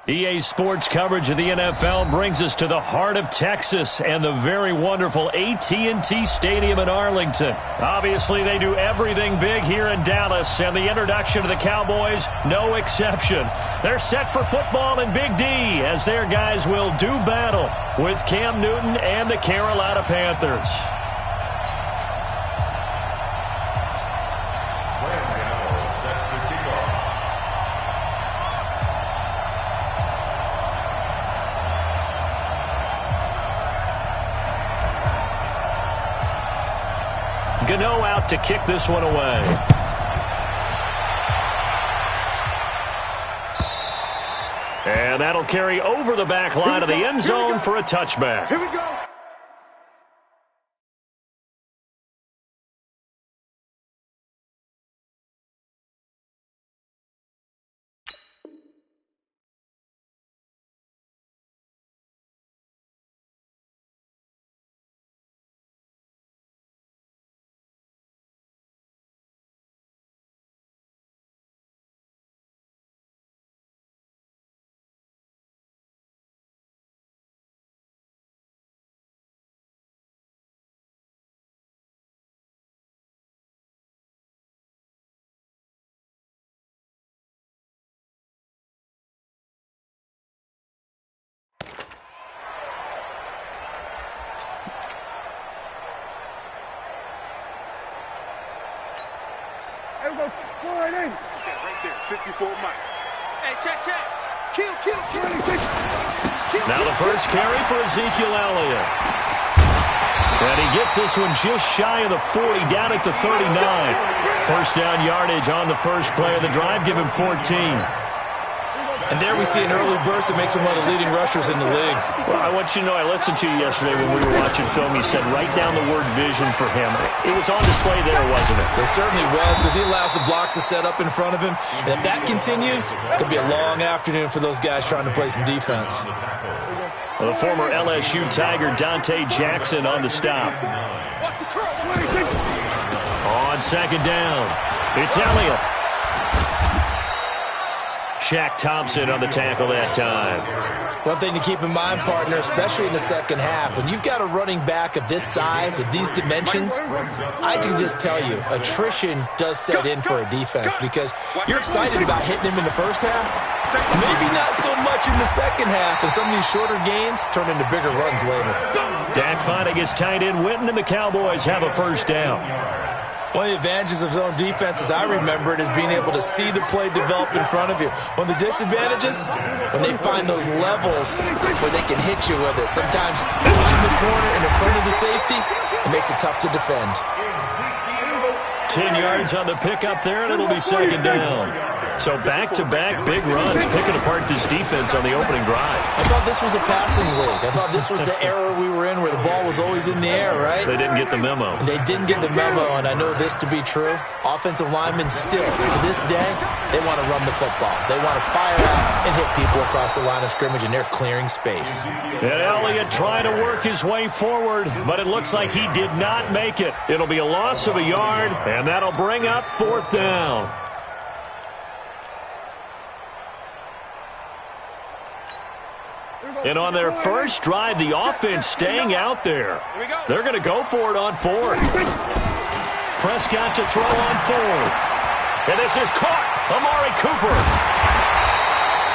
EA Sports coverage of the NFL brings us to the heart of Texas and the very wonderful AT&T Stadium in Arlington. Obviously, they do everything big here in Dallas, and the introduction of the Cowboys, no exception. They're set for football in Big D as their guys will do battle with Cam Newton and the Carolina Panthers. Gano out to kick this one away. And that'll carry over the back line of the end zone for a touchback. Here we go. There we go. Go right in. Okay, right there. 54 Mike. Hey, check. Kill. Now the first carry for Ezekiel Elliott. And he gets this one just shy of the 40, down at the 39. First down yardage on the first play of the drive. Give him 14. And there we see an early burst that makes him one of the leading rushers in the league. Well, I want you to know, I listened to you yesterday when we were watching film. You said write down the word vision for him. It was on display there, wasn't it? It certainly was, because he allows the blocks to set up in front of him. And if that continues, it could be a long afternoon for those guys trying to play some defense. Well, the former LSU Tiger Dante Jackson on the stop. On second down, it's Elliott. Shaq Thompson on the tackle that time. One thing to keep in mind, partner, especially in the second half, when you've got a running back of this size, of these dimensions, I can just tell you, attrition does set in for a defense because you're excited about hitting him in the first half, maybe not so much in the second half, and some of these shorter gains turn into bigger runs later. Dak finding his tight end Witten, and the Cowboys have a first down. One of the advantages of zone defense, as I remember it, is being able to see the play develop in front of you. One of the disadvantages, when they find those levels where they can hit you with it. Sometimes behind the corner and in front of the safety, it makes it tough to defend. 10 yards on the pickup there, and it'll be second down. So back-to-back big runs, picking apart this defense on the opening drive. I thought this was a passing league. I thought this was the era we were in where the ball was always in the air, right? They didn't get the memo. They didn't get the memo, and I know this to be true. Offensive linemen still, to this day, they want to run the football. They want to fire out and hit people across the line of scrimmage, and they're clearing space. And Elliott trying to work his way forward, but it looks like he did not make it. It'll be a loss of a yard, and that'll bring up fourth down. And on their first drive, the offense staying out there. They're going to go for it on fourth. Prescott to throw on fourth. And this is caught. Amari Cooper.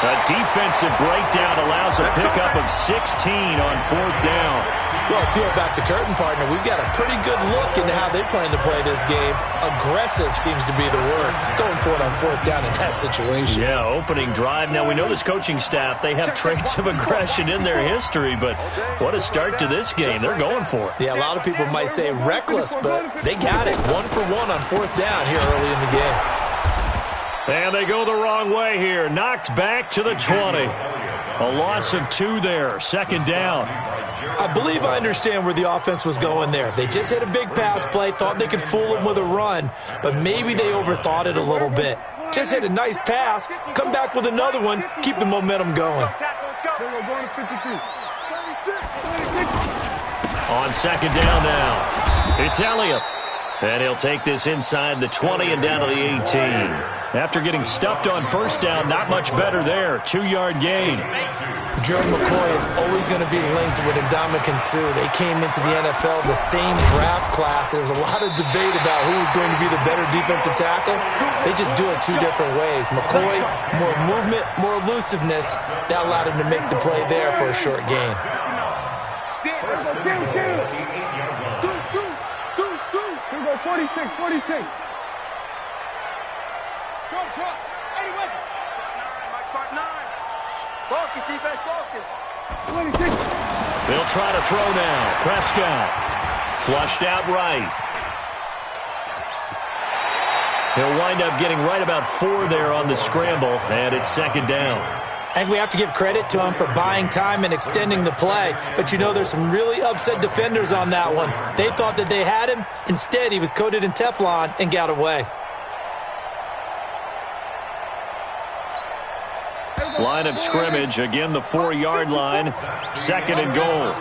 A defensive breakdown allows a pickup of 16 on fourth down. Well, peel back the curtain, partner. We've got a pretty good look into how they plan to play this game. Aggressive seems to be the word. Going for it on fourth down in that situation. Yeah, opening drive. Now, we know this coaching staff, they have traits of aggression in their history, but what a start to this game. They're going for it. Yeah, a lot of people might say reckless, but they got it. 1 for 1 on fourth down here early in the game. And they go the wrong way here. Knocked back to the 20. A loss of 2 there. Second down. I believe I understand where the offense was going there. They just hit a big pass play, thought they could fool them with a run, but maybe they overthought it a little bit. Just hit a nice pass, come back with another one, keep the momentum going. On second down now, it's Elliott. And he'll take this inside the 20 and down to the 18. After getting stuffed on first down, not much better there. 2-yard gain. Joe McCoy is always going to be linked with Ndamukong Suh. They came into the NFL the same draft class. There was a lot of debate about who was going to be the better defensive tackle. They just do it two different ways. McCoy, more movement, more elusiveness. That allowed him to make the play there for a short gain. 46. Trump. 81. Mike 9. Focus, defense, focus. 26. They'll try to throw now. Prescott. Flushed out right. He'll wind up getting right about 4 there on the scramble, and it's second down. I think we have to give credit to him for buying time and extending the play. But, you know, there's some really upset defenders on that one. They thought that they had him. Instead, he was coated in Teflon and got away. Line of scrimmage, again the 4-yard line. Second and goal.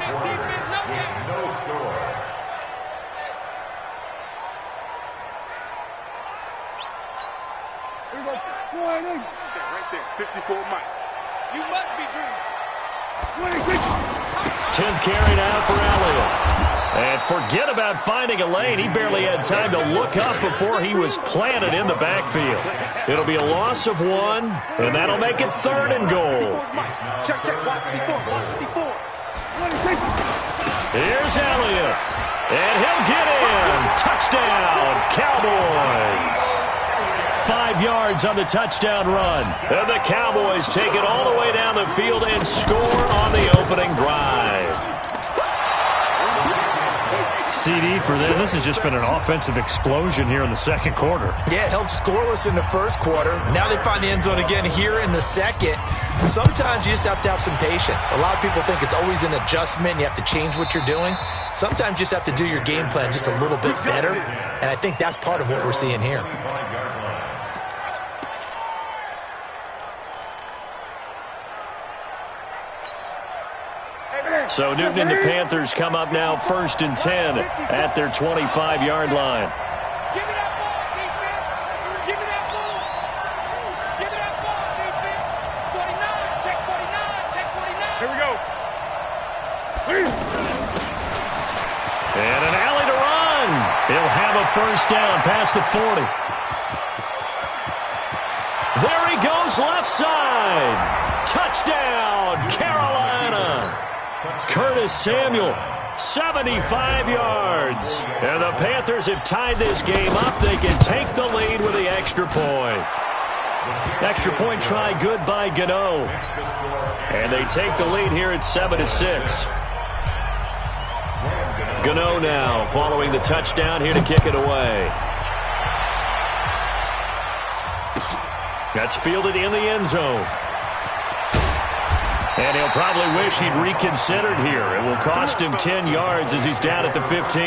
Here we go. Right there. 54 Mike. You must be dreaming. 10th carry now for Elliott. And forget about finding a lane. He barely had time to look up before he was planted in the backfield. It'll be a loss of 1, and that'll make it 3rd and goal. Check. Watch 54. Here's Elliott. And he'll get in. Touchdown, Cowboys. 5 yards on the touchdown run. And the Cowboys take it all the way down the field and score on the opening drive. CD for them. This has just been an offensive explosion here in the second quarter. Yeah, held scoreless in the first quarter. Now they find the end zone again here in the second. Sometimes you just have to have some patience. A lot of people think it's always an adjustment. You have to change what you're doing. Sometimes you just have to do your game plan just a little bit better. And I think that's part of what we're seeing here. So Newton and the Panthers come up now 1st and 10 at their 25-yard line. Give me that ball, defense. Give me that ball. Give me that ball, defense. 49. Check 49. Check 49. Here we go. And an alley to run. He'll have a first down past the 40. There he goes, left side. Touchdown, Carolina. Curtis Samuel, 75 yards. And the Panthers have tied this game up. They can take the lead with the extra point. Extra point try good by Gano. And they take the lead here at 7-6. Gano now following the touchdown here to kick it away. That's fielded in the end zone. And he'll probably wish he'd reconsidered here. It will cost him 10 yards as he's down at the 15.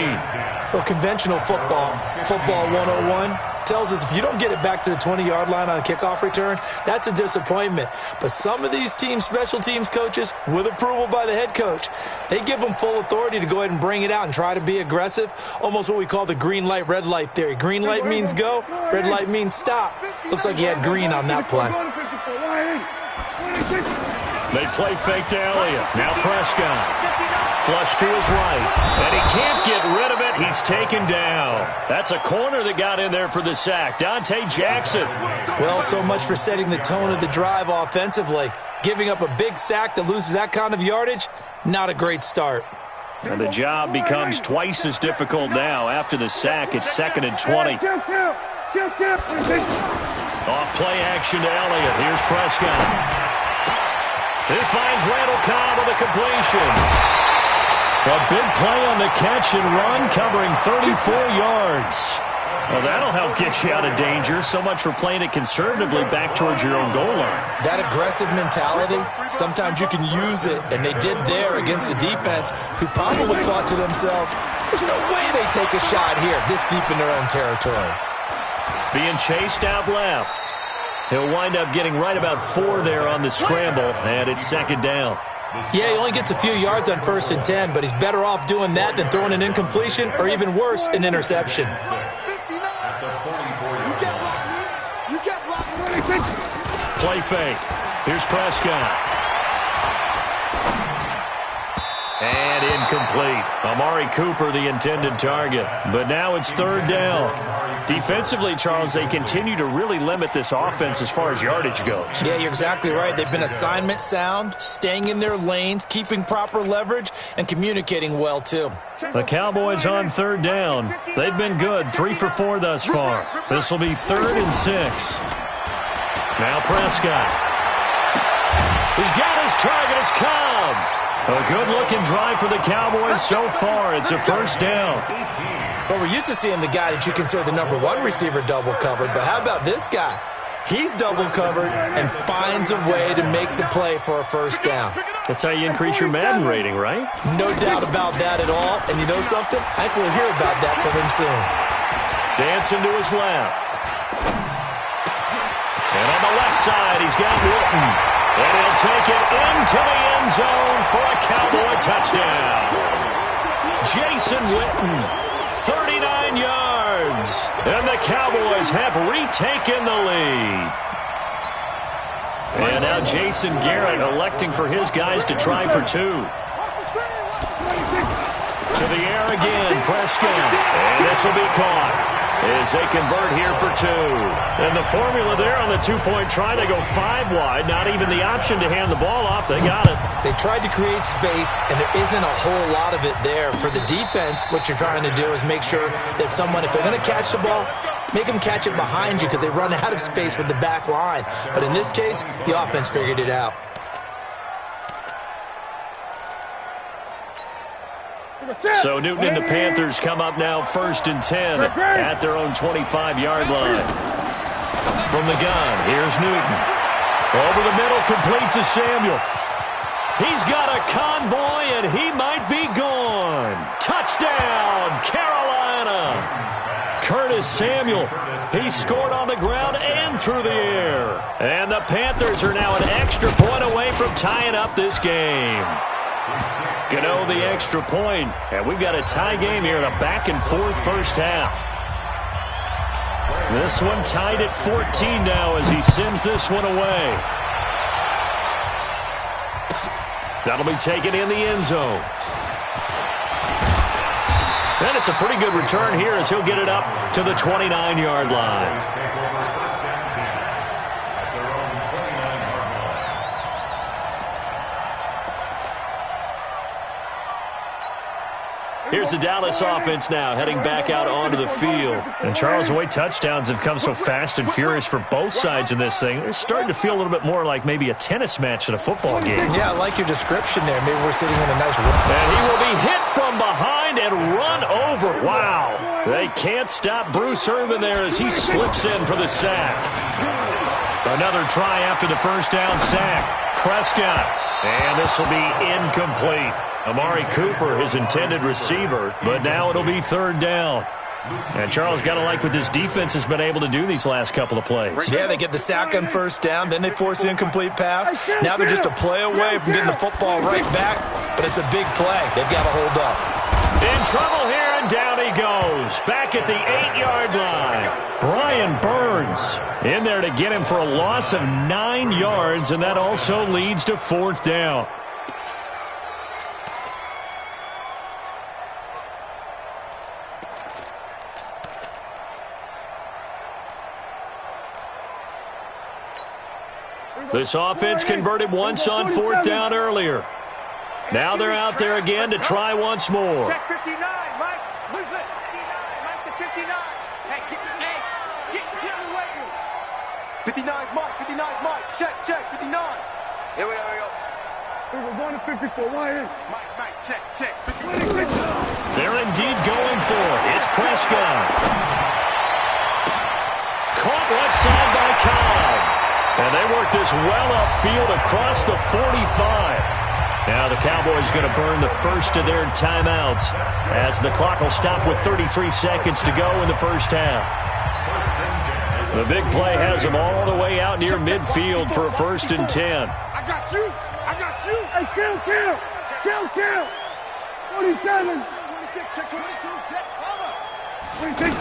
Well, conventional football 101, tells us if you don't get it back to the 20-yard line on a kickoff return, that's a disappointment. But some of these teams, special teams coaches, with approval by the head coach, they give them full authority to go ahead and bring it out and try to be aggressive, almost what we call the green light, red light theory. Green light means go, red light means stop. Looks like he had green on that play. They play fake to Elliott. Now Prescott. Flush to his right. And he can't get rid of it. He's taken down. That's a corner that got in there for the sack. Dante Jackson. Well, so much for setting the tone of the drive offensively. Giving up a big sack that loses that kind of yardage, not a great start. And the job becomes twice as difficult now. After the sack, it's 2nd and 20. Off play action to Elliott. Here's Prescott. He finds Randall Cobb with a completion. A big play on the catch and run, covering 34 yards. Well, that'll help get you out of danger. So much for playing it conservatively back towards your own goal line. That aggressive mentality, sometimes you can use it, and they did there against a defense who probably thought to themselves, there's no way they take a shot here this deep in their own territory. Being chased out left. He'll wind up getting right about 4 there on the scramble, and it's 2nd down. Yeah, he only gets a few yards on 1st and 10, but he's better off doing that than throwing an incompletion or even worse, an interception. 59. You can't block me. You can't block me. Play fake. Here's Prescott. And incomplete. Amari Cooper, the intended target. But now it's 3rd down. Defensively, Charles, they continue to really limit this offense as far as yardage goes. Yeah, you're exactly right. They've been assignment sound, staying in their lanes, keeping proper leverage, and communicating well, too. The Cowboys on 3rd down. They've been good, 3 for 4 thus far. This will be 3rd and 6. Now Prescott. He's got his target. It's Cobb. A good-looking drive for the Cowboys so far. It's a 1st down. Well, we're used to seeing the guy that you consider the number 1 receiver double covered, but how about this guy? He's double covered and finds a way to make the play for a 1st down. That's how you increase your Madden rating, right? No doubt about that at all. And you know something? I think we'll hear about that from him soon. Dancing to his left. And on the left side, he's got Witten. And he'll take it into the end zone for a Cowboy touchdown. Jason Witten, 39 yards. And the Cowboys have retaken the lead. And now Jason Garrett electing for his guys to try for 2. To the air again, Prescott. And this will be caught as they convert here for 2. And the formula there on the 2-point try, they go 5 wide. Not even the option to hand the ball off. They got it. They tried to create space, and there isn't a whole lot of it there. For the defense, what you're trying to do is make sure that if they're going to catch the ball, make them catch it behind you because they run out of space with the back line. But in this case, the offense figured it out. So Newton and the Panthers come up now 1st and 10 at their own 25-yard line. From the gun, here's Newton. Over the middle, complete to Samuel. He's got a convoy, and he might be gone. Touchdown, Carolina. Curtis Samuel, he scored on the ground and through the air. And the Panthers are now an extra point away from tying up this game. Gano the extra point, and we've got a tie game here in a back-and-forth 1st half. This one tied at 14 now as he sends this one away. That'll be taken in the end zone. And it's a pretty good return here as he'll get it up to the 29-yard line. Here's the Dallas offense now, heading back out onto the field. And, Charles, the way touchdowns have come so fast and furious for both sides in this thing, it's starting to feel a little bit more like maybe a tennis match at a football game. Yeah, I like your description there. Maybe we're sitting in a nice room. And he will be hit from behind and run over. Wow. They can't stop Bruce Irvin there as he slips in for the sack. Another try after the 1st down sack. Prescott. And this will be incomplete. Amari Cooper, his intended receiver, but now it'll be 3rd down. And Charles, got to like what this defense has been able to do these last couple of plays. Yeah, they get the sack on 1st down, then they force the incomplete pass. Now they're just a play away from getting the football right back, but it's a big play. They've got to hold up. In trouble here, and down he goes. Back at the 8-yard line. Brian Burns in there to get him for a loss of 9 yards, and that also leads to 4th down. This offense converted once on 4th down earlier. Now they're out there again to try once more. Check 59, Mike. Lose it. 59, Mike to 59. Hey, get in the way. 59's Mike. 59's Mike. Check, 59. Here we go. We're going to 54. Why is Mike, check. 59. They're indeed going for it. It's Prescott. Caught left side by Cobb. And they work this well upfield across the 45. Now the Cowboys going to burn the first of their timeouts as the clock will stop with 33 seconds to go in the 1st half. The big play has them all the way out near midfield for a 1st and 10. I got you. Hey, kill. 47. 26, check 22, check, mama. 26.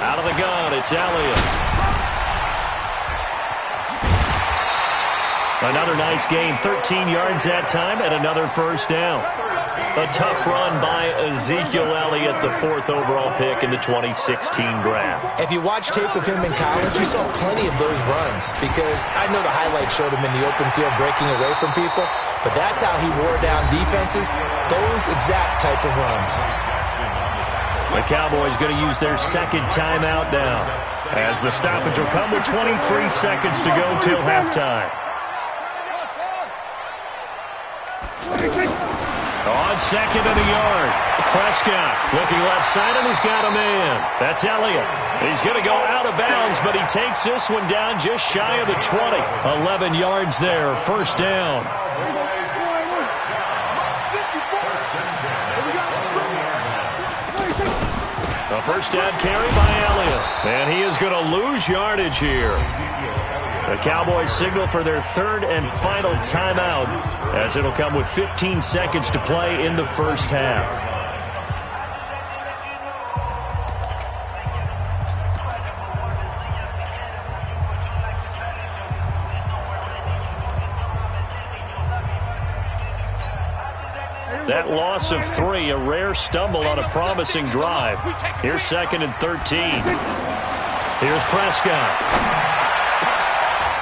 Out of the gun, it's Elliott. Another nice gain, 13 yards that time, and another first down. A tough run by Ezekiel Elliott, the 4th overall pick in the 2016 draft. If you watch tape of him in college, you saw plenty of those runs because I know the highlights showed him in the open field breaking away from people, but that's how he wore down defenses, those exact type of runs. The Cowboys going to use their second timeout now, as the stoppage will come with 23 seconds to go till halftime. On second and a yard, Prescott looking left side, and he's got a man. That's Elliott. He's going to go out of bounds, but he takes this one down just shy of the 20. 11 yards there, first down. A first down carry by Elliott, and he is going to lose yardage here. The Cowboys signal for their third and final timeout, as it'll come with 15 seconds to play in the first half. That loss of 3, a rare stumble on a promising drive. Here's 2nd and 13. Here's Prescott.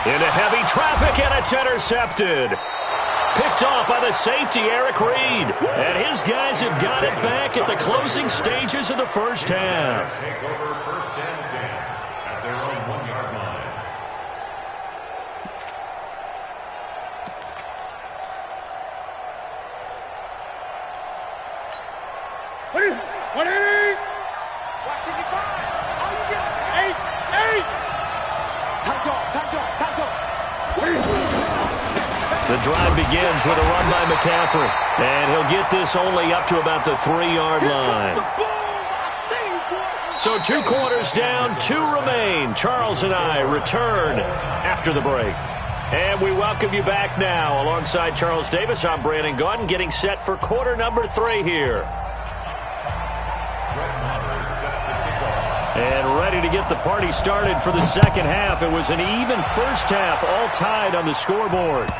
Into heavy traffic, and it's intercepted. Picked off by the safety, Eric Reed. And his guys have got it back at the closing stages of the first half. Take over 1st and 10 at their own 1-yard line. What is it? Watching you fire. All you get is 8. Time go. The drive begins with a run by McCaffrey. And he'll get this only up to about the 3-yard line. So 2 quarters down, 2 remain. Charles and I return after the break. And we welcome you back now. Alongside Charles Davis, I'm Brandon Gaudin, getting set for quarter number 3 here. And ready to get the party started for the second half. It was an even first half, all tied on the scoreboard.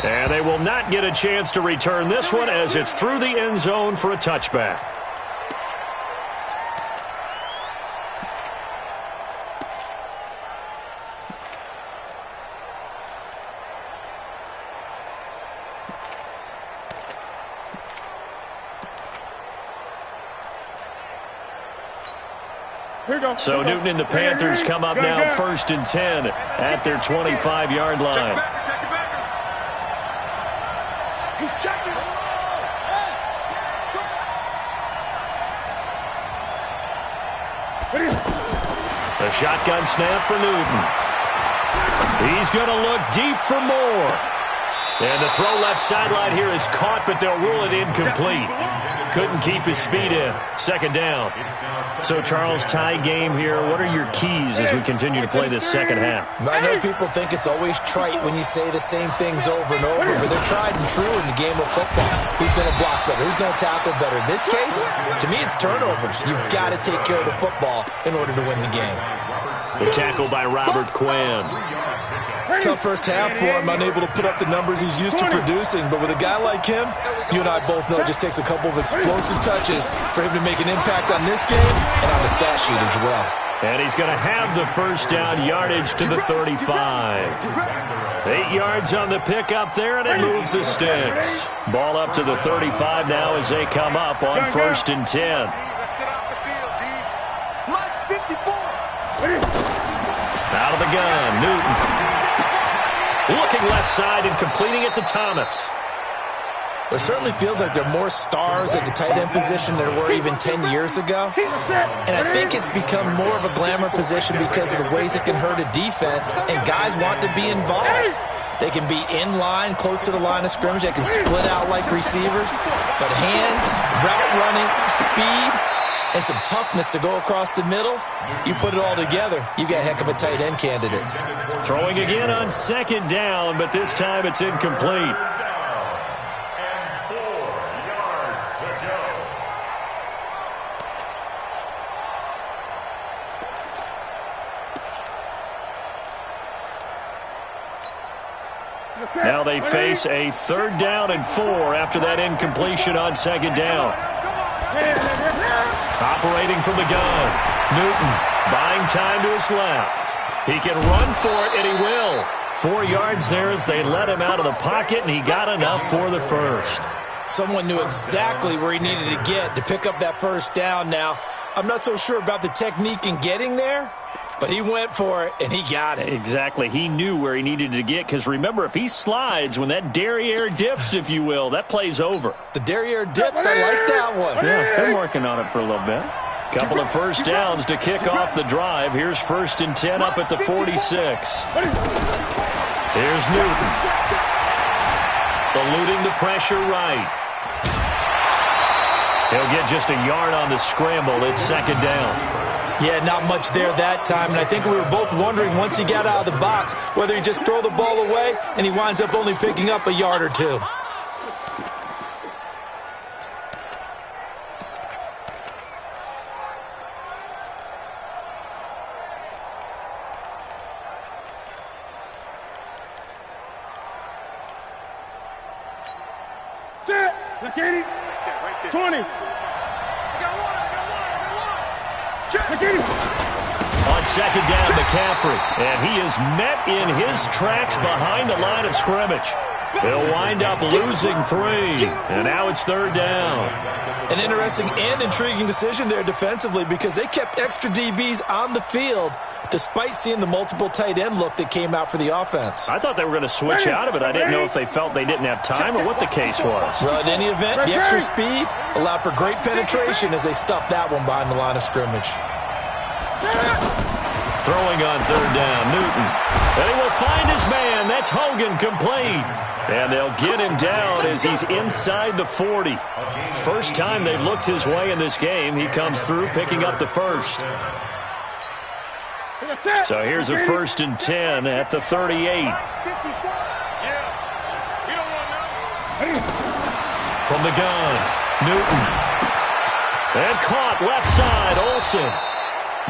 And they will not get a chance to return this one as it's through the end zone for a touchback. So Newton and the Panthers come up now 1st and 10 at their 25-yard line. Check it back. He's checking. A shotgun snap for Newton. He's going to look deep for more. And the throw left sideline here is caught, but they'll rule it incomplete. Couldn't keep his feet in. Second down. So, Charles, tie game here. What are your keys as we continue to play this second half? I know people think it's always trite when you say the same things over and over, but they're tried and true in the game of football. Who's going to block better? Who's going to tackle better? In this case, to me, it's turnovers. You've got to take care of the football in order to win the game. The tackle by Robert Quinn. Tough first half for him, unable to put up the numbers he's used to producing. But with a guy like him, you and I both know it just takes a couple of explosive touches for him to make an impact on this game and on the stat sheet as well. And he's going to have the first down, yardage to the 35. 8 yards on the pickup there, and it moves the sticks. Ball up to the 35 now as they come up on 1st and 10. Let's get off the field, D. Mike's 54. Out of the gun, Newton. Looking left side and completing it to Thomas. It certainly feels like there are more stars at the tight end position than there were even 10 years ago. And I think it's become more of a glamour position because of the ways it can hurt a defense, and guys want to be involved. They can be in line, close to the line of scrimmage. They can split out like receivers. But hands, route running, speed, and some toughness to go across the middle. You put it all together, you got a heck of a tight end candidate. Throwing again on second down, but this time it's incomplete. Now they face a 3rd down and 4 after that incompletion on second down. Operating from the gun. Newton buying time to his left. He can run for it, and he will. 4 yards there as they let him out of the pocket, and he got enough for the first. Someone knew exactly where he needed to get to pick up that first down now. I'm not so sure about the technique in getting there, but he went for it, and he got it. Exactly. He knew where he needed to get, because remember, if he slides, when that derriere dips, if you will, that play's over. The derriere dips, I like that one. Yeah, been working on it for a little bit. Couple of first downs to kick off the drive. Here's 1st and 10 up at the 46. Here's Newton. Eluding the pressure right. He'll get just a yard on the scramble. It's 2nd down. Yeah, not much there that time, and I think we were both wondering once he got out of the box whether he just throw the ball away, and he winds up only picking up a yard or 2. Set. Look at it. 20. On second down, McCaffrey. And he is met in his tracks behind the line of scrimmage. They'll wind up losing 3. And now it's 3rd down. An interesting and intriguing decision there defensively, because they kept extra DBs on the field despite seeing the multiple tight end look that came out for the offense. I thought they were going to switch out of it. I didn't know if they felt they didn't have time or what the case was. Well, in any event, the extra speed allowed for great penetration as they stuffed that one behind the line of scrimmage. Throwing on 3rd down, Newton. And he will find his man. That's Hogan, complete. And they'll get him down as he's inside the 40. First time they've looked his way in this game. He comes through picking up the first. So here's a 1st and 10 at the 38. From the gun, Newton. And caught left side, Olsen.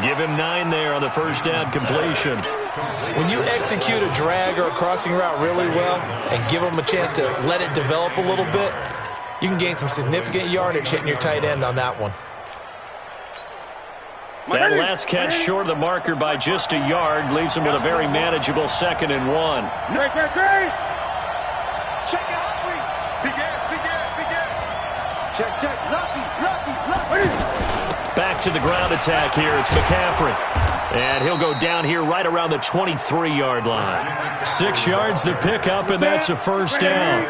Give him 9 there on the first down completion. When you execute a drag or a crossing route really well and give them a chance to let it develop a little bit, you can gain some significant yardage hitting your tight end on that one. That last catch short of the marker by just a yard leaves him with a very manageable 2nd and 1. Check it out, Big Check. Lucky. Back to the ground attack here. It's McCaffrey. And he'll go down here right around the 23-yard line. 6 yards to pick up, and that's a first down.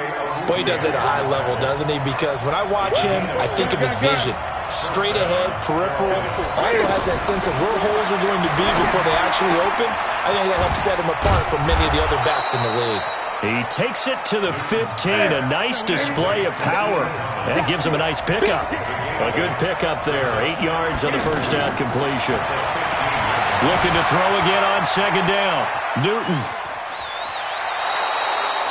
Boy, he does it at a high level, doesn't he? Because when I watch him, I think of his vision. Straight ahead, peripheral. Also has that sense of where holes are going to be before they actually open. I think that helps set him apart from many of the other backs in the league. He takes it to the 15. A nice display of power. And it gives him a nice pickup. A good pickup there. 8 yards on the first down completion. Looking to throw again on second down. Newton.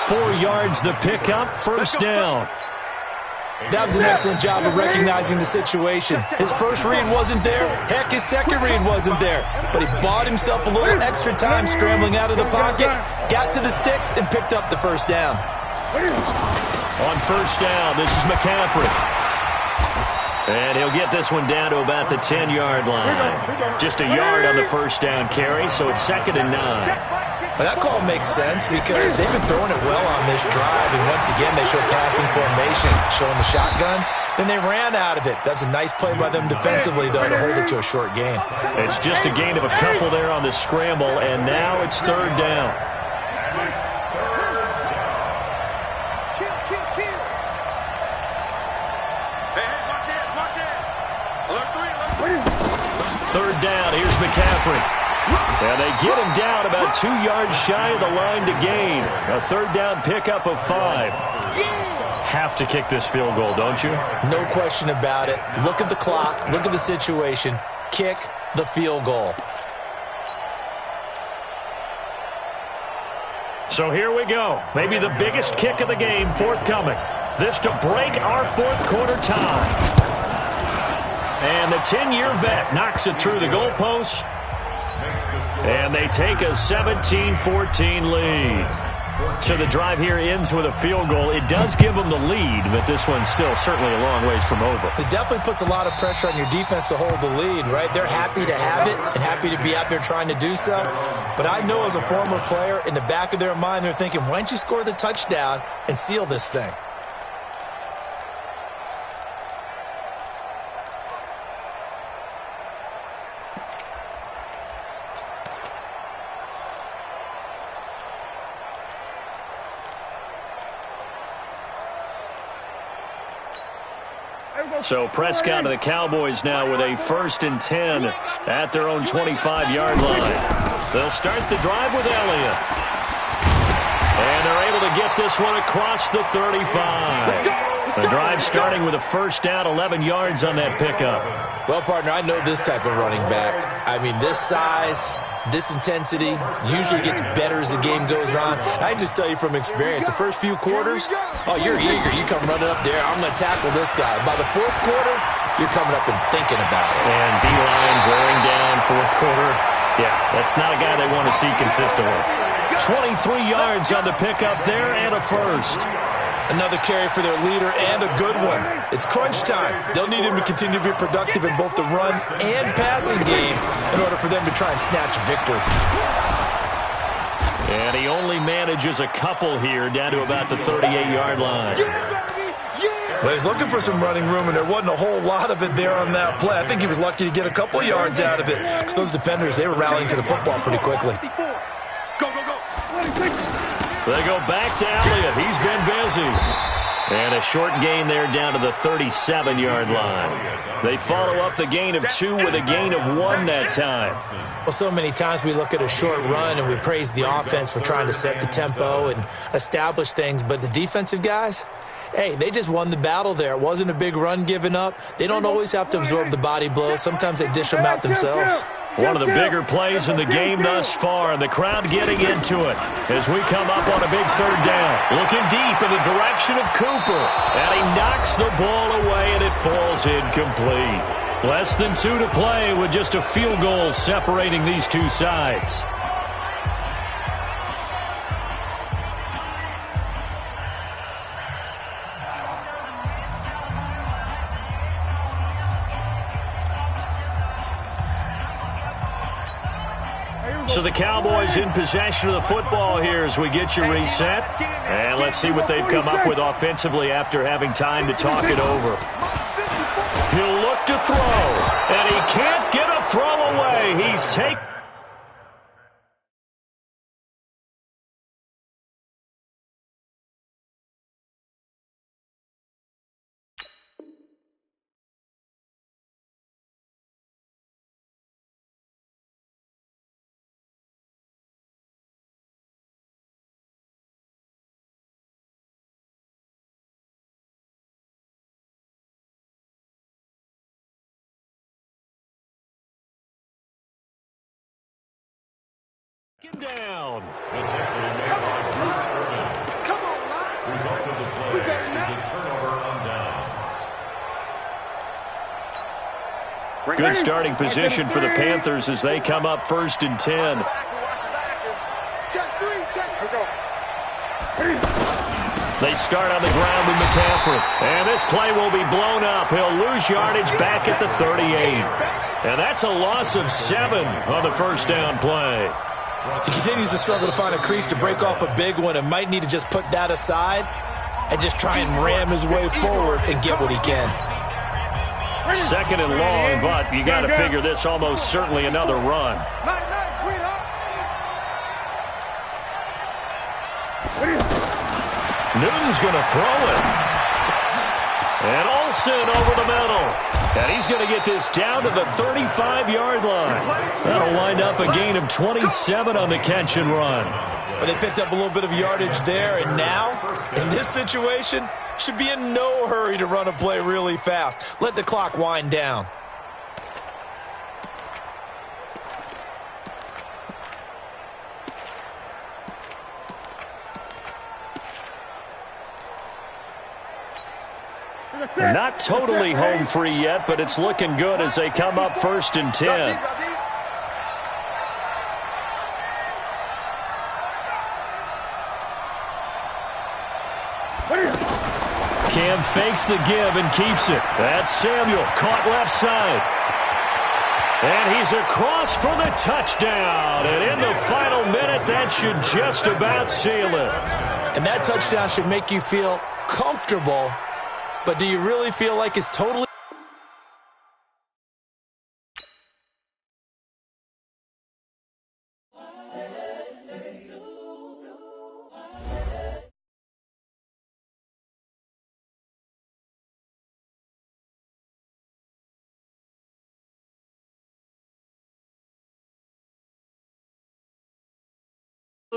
4 yards the pickup. First down. That was an excellent job of recognizing the situation. His first read wasn't there. Heck, his second read wasn't there. But he bought himself a little extra time scrambling out of the pocket, got to the sticks, and picked up the first down. On first down, this is McCaffrey. And he'll get this one down to about the 10-yard line. Just a yard on the first down carry, so it's 2nd and 9. Well, that call makes sense because they've been throwing it well on this drive, and once again they show passing formation, showing the shotgun. Then they ran out of it. That was a nice play by them defensively, though, to hold it to a short gain. It's just a gain of a couple there on the scramble, and now it's 3rd down. Third down, here's McCaffrey. And they get him down about 2 yards shy of the line to gain. A 3rd down pickup of 5. have to kick this field goal, don't you? No question about it. Look at the clock. Look at the situation. Kick the field goal. So here we go. Maybe the biggest kick of the game forthcoming. This to break our fourth quarter tie. And the 10-year vet knocks it through the goalpost. And they take a 17-14 lead. So the drive here ends with a field goal. It does give them the lead, but this one's still certainly a long ways from over. It definitely puts a lot of pressure on your defense to hold the lead, right? They're happy to have it and happy to be out there trying to do so. But I know as a former player, in the back of their mind, they're thinking, why don't you score the touchdown and seal this thing? So Prescott and the Cowboys now with a 1st and 10 at their own 25-yard line. They'll start the drive with Elliott. And they're able to get this one across the 35. The drive starting with a first down, 11 yards on that pickup. Well, partner, I know this type of running back. I mean, this size, this intensity usually gets better as the game goes on. I just tell you from experience, the first few quarters, oh, you're eager. You come running up there. I'm going to tackle this guy. By the fourth quarter, you're coming up and thinking about it. And D-line wearing down fourth quarter. Yeah, that's not a guy they want to see consistently. 23 yards on the pickup there and a first. Another carry for their leader and a good one. It's crunch time. They'll need him to continue to be productive in both the run and passing game in order for them to try and snatch a victory. And he only manages a couple here down to about the 38-yard line. Well, he's looking for some running room, and there wasn't a whole lot of it there on that play. I think he was lucky to get a couple yards out of it because those defenders, they were rallying to the football pretty quickly. Go, go, go. They go back to Elliott. He's been busy. And a short gain there down to the 37-yard line. They follow up the gain of 2 with a gain of 1 that time. Well, so many times we look at a short run and we praise the offense for trying to set the tempo and establish things, but the defensive guys, hey, they just won the battle there. It wasn't a big run given up. They don't always have to absorb the body blows. Sometimes they dish them out themselves. One of the bigger plays in the game thus far, and the crowd getting into it as we come up on a big 3rd down. Looking deep in the direction of Cooper, and he knocks the ball away, and it falls incomplete. Less than 2 to play with just a field goal separating these two sides. So the Cowboys in possession of the football here as we get you reset. And let's see what they've come up with offensively after having time to talk it over. He'll look to throw, and he can't get a throw away. He's taken. Down. Come on, man. Result of the play is a turnover on down. Good starting position for the Panthers as they come up 1st and 10. Check 3, check. They start on the ground with McCaffrey. And this play will be blown up. He'll lose yardage back at the 38. And that's a loss of 7 on the first down play. He continues to struggle to find a crease to break off a big one and might need to just put that aside and just try and ram his way forward and get what he can. 2nd and long, but you got to figure this almost certainly another run. Nice, sweetheart. Newton's going to throw it. And Olsen over the middle. And he's going to get this down to the 35-yard line. That'll wind up a gain of 27 on the catch and run. But they picked up a little bit of yardage there, and now, in this situation, should be in no hurry to run a play really fast. Let the clock wind down. They're not totally home free yet, but it's looking good as they come up 1st and 10. Cam fakes the give and keeps it. That's Samuel, caught left side. And he's across for the touchdown. And in the final minute, that should just about seal it. And that touchdown should make you feel comfortable. But do you really feel like it's totally...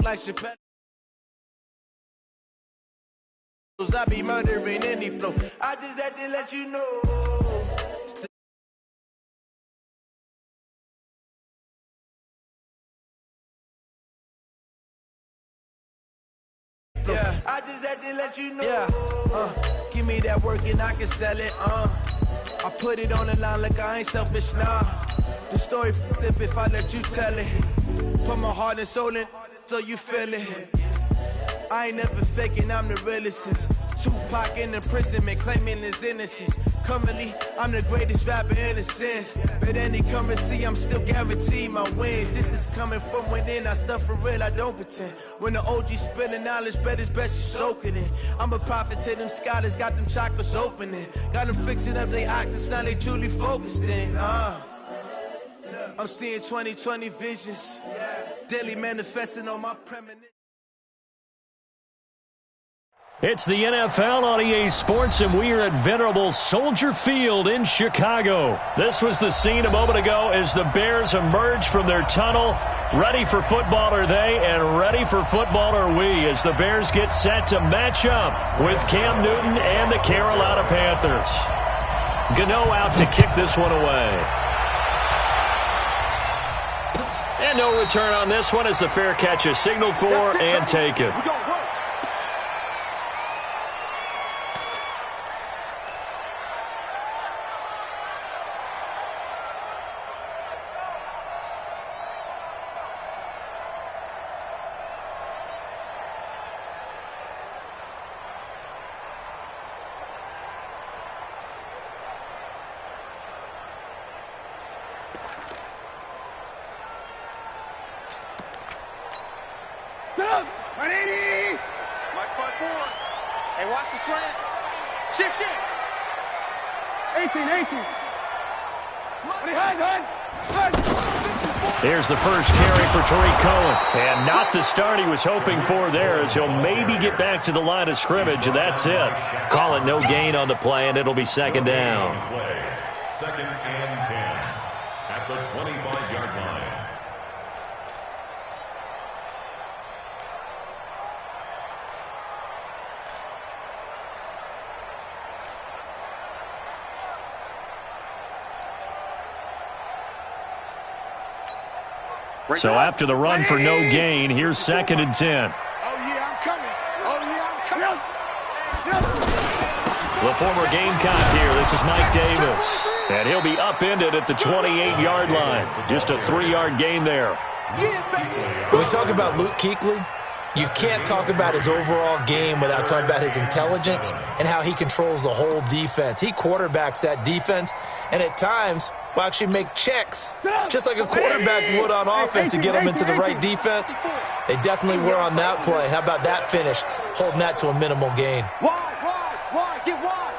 like I be murdering any flow. I just had to let you know. Yeah, I just had to let you know. Yeah, give me that work and I can sell it. I put it on the line like I ain't selfish, nah. The story flip if I let you tell it. Put my heart and soul in so you feel it. I ain't never faking, I'm the realest since Tupac in imprisonment, claiming his innocence. Currently, I'm the greatest rapper in a sense. But any currency, I'm still guaranteed my wins. This is coming from within, I stuff for real, I don't pretend. When the OG spilling knowledge, bet it's best you soak it in. I'm a prophet to them scholars, got them chakras opening. Got them fixing up they octaves, now they truly focused in. I'm seeing 2020 visions, daily manifesting on my premonition. It's the NFL on EA Sports, and we are at venerable Soldier Field in Chicago. This was the scene a moment ago as the Bears emerged from their tunnel. Ready for football are they, and ready for football are we, as the Bears get set to match up with Cam Newton and the Carolina Panthers. Gano out to kick this one away. And no return on this one as the fair catch is signaled for and taken. Up, 180. March by 4. Hey, watch the slant. Shift. 18. There's the first carry for Tariq Cohen. And not the start he was hoping for there, as he'll maybe get back to the line of scrimmage, and that's it. Call it no gain on the play, and it'll be second down. Second and 10 at the 25-yard line. So after the run for no gain, here's second and 10. Oh, yeah, I'm coming. The former Gamecock here. This is Mike Davis. And he'll be upended at the 28-yard line. Just a 3-yard gain there. When we talk about Luke Kuechly, you can't talk about his overall game without talking about his intelligence and how he controls the whole defense. He quarterbacks that defense, and at times will actually make checks, just like a quarterback would on offense to get them into the right defense. They definitely were on that play. How about that finish, holding that to a minimal gain? Wide, get wide.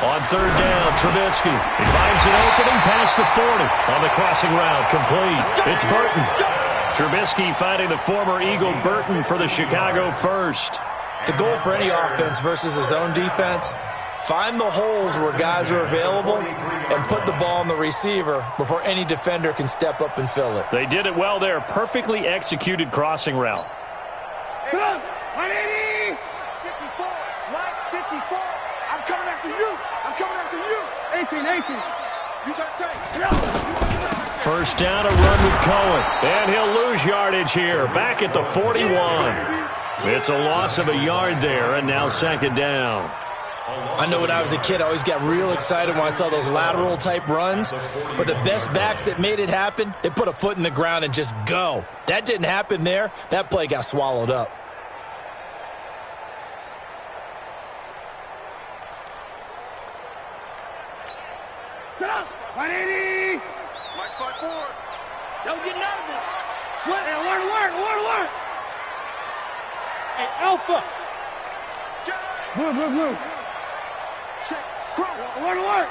On third down, Trubisky. He finds an opening past the 40. On the crossing route, complete. It's Burton. Trubisky finding the former Eagle Burton for the Chicago first. The goal for any offense versus his own defense, find the holes where guys are available and put the ball on the receiver before any defender can step up and fill it. They did it well there. Perfectly executed crossing route. First down, a run with Cohen. And he'll lose yardage here. Back at the 41. It's a loss of a yard there, and now second down. I know when I was a kid, I always got real excited when I saw those lateral-type runs. But the best backs that made it happen, they put a foot in the ground and just go. That didn't happen there. That play got swallowed up. Get up! 180! Mike 5-4. Don't get nervous. Slit. Hey, alert. Hey, Alpha. Move. Check. Alert.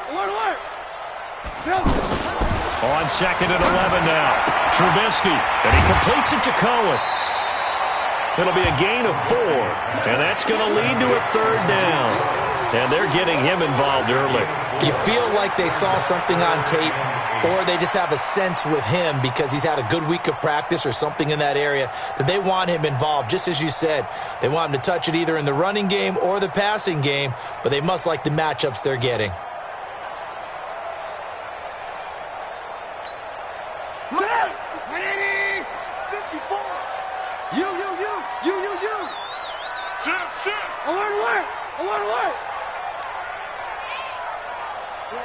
On second and 11 now. Trubisky, and he completes it to Cohen. It'll be a gain of 4, and that's going to lead to a third down. And they're getting him involved early. You feel like they saw something on tape, or they just have a sense with him because he's had a good week of practice or something in that area that they want him involved. Just as you said, they want him to touch it either in the running game or the passing game, but they must like the matchups they're getting.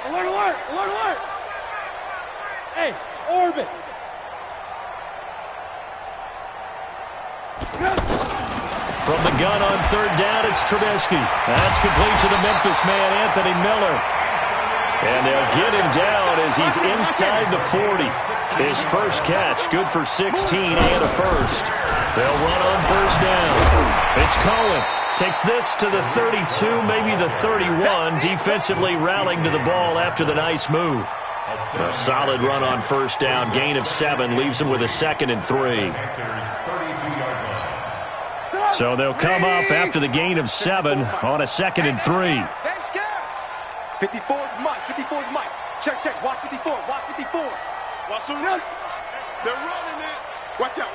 Alert! Hey, orbit! From the gun on third down, it's Trubisky. That's complete to the Memphis man, Anthony Miller. And they'll get him down as he's inside the 40. His first catch, good for 16 and a first. They'll run on first down. It's Cohen. Takes this to the 32, maybe the 31, defensively rallying to the ball after the nice move. A solid run on first down, gain of 7, leaves him with a 2nd and 3. So they'll come up after the gain of 7 on a 2nd and 3. 54's Mike. Check. Watch 54. Watch the run. They're running it. Watch out.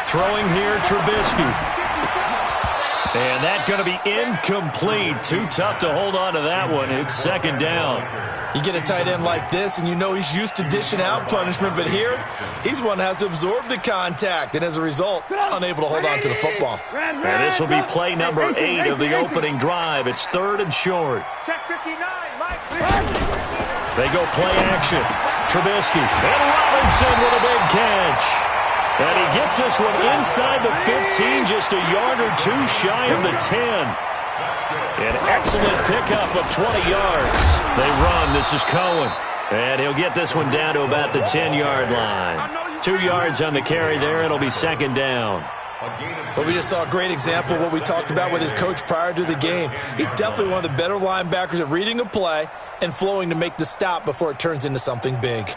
Throwing here, Trubisky. And that's going to be incomplete. Too tough to hold on to that one. It's second down. You get a tight end like this, and you know he's used to dishing out punishment, but here, he's one that has to absorb the contact, and as a result, unable to hold on to the football. And this will be play number 8 of the opening drive. It's 3rd and short. Check 59, Mike. They go play action. Trubisky and Robinson with a big catch. And he gets this one inside the 15, just a yard or 2 shy of the 10. An excellent pickup of 20 yards. They run. This is Cohen. And he'll get this one down to about the 10-yard line. 2 yards on the carry there. It'll be second down. But we just saw a great example of what we talked about with his coach prior to the game. He's definitely one of the better linebackers at reading a play and flowing to make the stop before it turns into something big.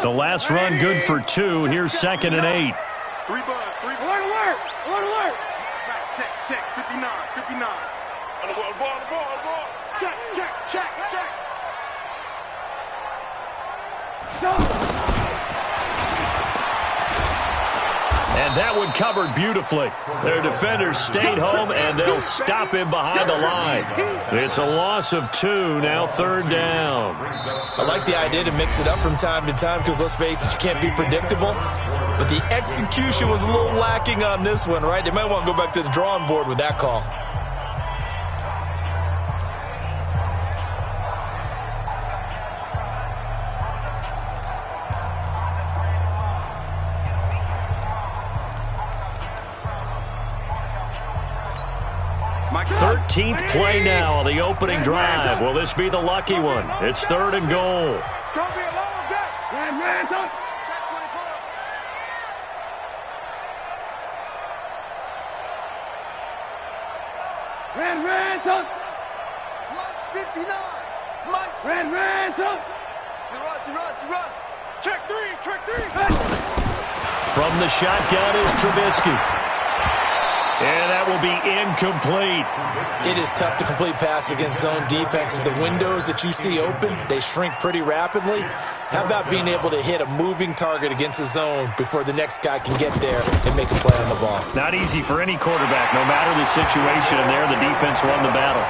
The last run good for 2. Here's 2nd and 8. 3 buzz. Alert. Check. 59. On the ball. Check. And that one covered beautifully. Their defenders stayed home, and they'll stop him behind the line. It's a loss of 2, now 3rd down. I like the idea to mix it up from time to time because, let's face it, you can't be predictable. But the execution was a little lacking on this one, right? They might want to go back to the drawing board with that call. My 13th play now on the opening drive. Will this be the lucky one? It's 3rd and goal. It's going to be a long day. Check 24. Mike's 59. Mike's run. Check 3. From the shotgun is Trubisky. And that will be incomplete. It is tough to complete passes against zone defenses. The windows that you see open, they shrink pretty rapidly. How about being able to hit a moving target against a zone before the next guy can get there and make a play on the ball? Not easy for any quarterback, no matter the situation, and there the defense won the battle.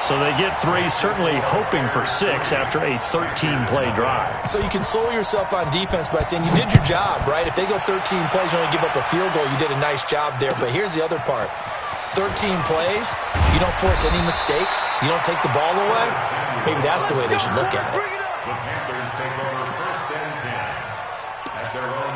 So they get 3, certainly hoping for 6 after a 13-play drive. So you console yourself on defense by saying you did your job, right? If they go 13 plays, you only give up a field goal, you did a nice job there. But here's the other part. 13 plays, you don't force any mistakes, you don't take the ball away. Maybe that's the way they should look at it. The Panthers take over 1st and 10 at their own